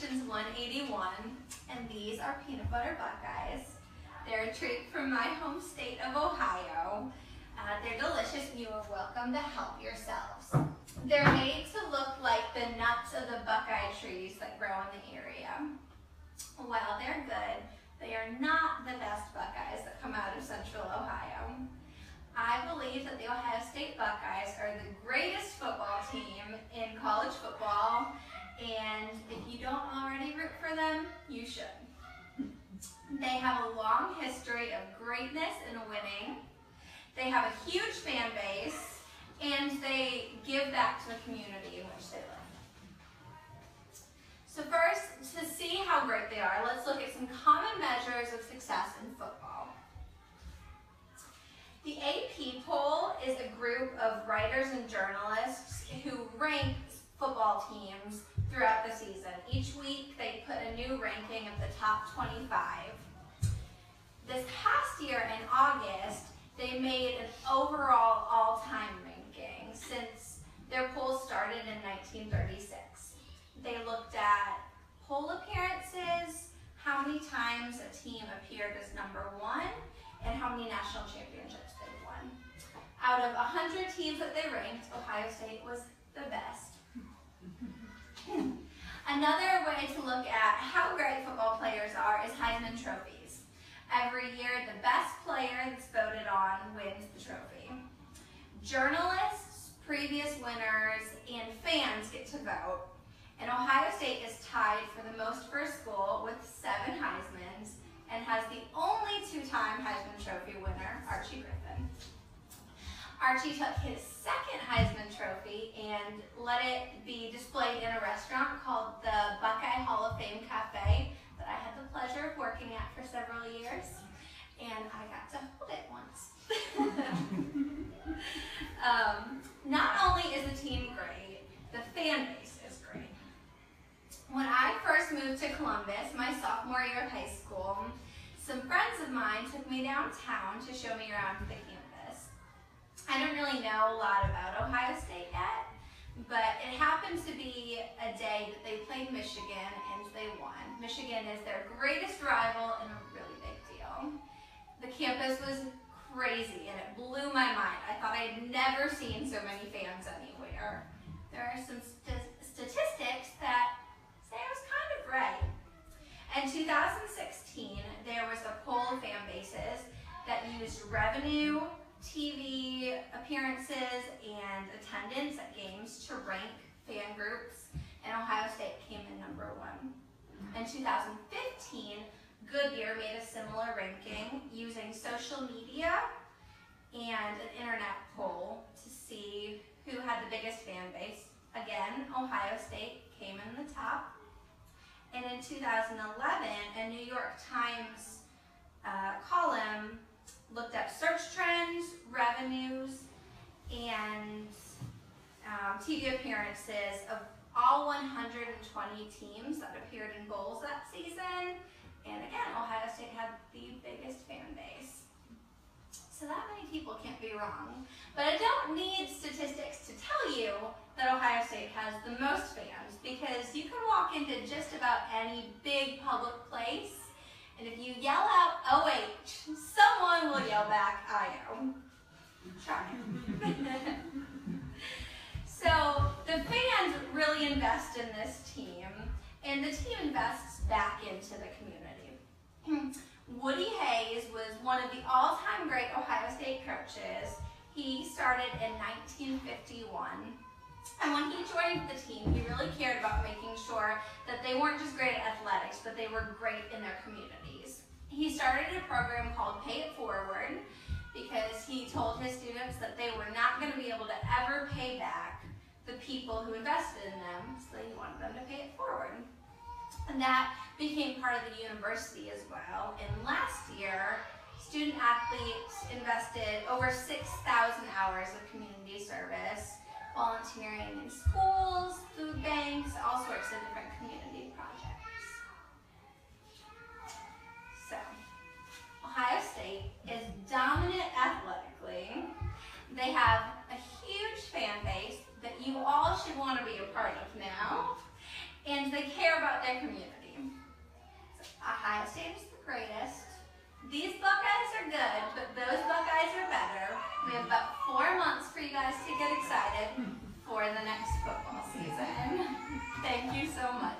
Congratulations 181, and these are peanut butter Buckeyes. They're a treat from my home state of Ohio. They're delicious, and you are welcome to help yourselves. They're made to look like the nuts of the Buckeye trees that grow in the area. While they're good, they are not the best Buckeyes that come out of Central Ohio. I believe that the Ohio State Buckeyes are the greatest football team in college football, and if you don't already root for them, you should. They have a long history of greatness and winning. They have a huge fan base, and they give back to the community in which they live. So first, to see how great they are, let's look at some common measures of success in football. The AP poll is a group of writers and journalists who rank football teams throughout the season. Each week they put a new ranking of the top 25. This past year in August, they made an overall all-time ranking since their poll started in 1936. They looked at poll appearances, how many times a team appeared as #1, and how many national championships they won. Out of 100 teams that they ranked, Ohio State was the best. Another way to look at how great football players are is Heisman trophies. Every year, the best player that's voted on wins the trophy. Journalists, previous winners, and fans get to vote. And Ohio State is tied for the most for a school with 7 Heismans and has the only 2-time Heisman Trophy winner, Archie Griffin. Archie took his second Heisman Trophy and let it be displayed in a restaurant called the Buckeye Hall of Fame Cafe that I had the pleasure of working at for several years, and I got to hold it once. Not only is the team great, the fan base is great. When I first moved to Columbus, my sophomore year of high school, some friends of mine took me downtown to show me around the campus. I don't really know a lot about Ohio State yet, but it happened to be a day that they played Michigan and they won. Michigan is their greatest rival and a really big deal. The campus was crazy and it blew my mind. I thought I had never seen so many fans anywhere. There are some statistics that say I was kind of right. In 2016, there was a poll of fan bases that used revenue, TV appearances, and attendance at games to rank fan groups, and Ohio State came in #1. In 2015, Goodyear made a similar ranking using social media and an internet poll to see who had the biggest fan base. Again, Ohio State came in the top. And in 2011, a New York Times column looked up search trends, revenues, and TV appearances of all 120 teams that appeared in bowls that season. And again, Ohio State had the biggest fan base. So that many people can't be wrong. But I don't need statistics to tell you that Ohio State has the most fans, because you can walk into just about any big public place, and if you yell out OH, someone will yell back IO. Try. So the fans really invest in this team, and the team invests back into the community. Woody Hayes was one of the all-time great Ohio State coaches. He started in 1951. And when he joined the team, he really cared about making sure that they weren't just great at athletics, but they were great in their communities. He started a program called Pay It Forward because he told his students that they were not going to be able to ever pay back the people who invested in them, so he wanted them to pay it forward. And that became part of the university as well. And last year, student athletes invested over 6,000 hours of community service, volunteering in schools, food banks, all sorts of different community projects. So, Ohio State is dominant athletically. They have a huge fan base that you all should want to be a part of now. and they care about their community. So, Ohio State is the greatest. These Buckeyes are good, but those Buckeyes are better. We have about 4 months for you guys to get excited for the next football season. Thank you so much.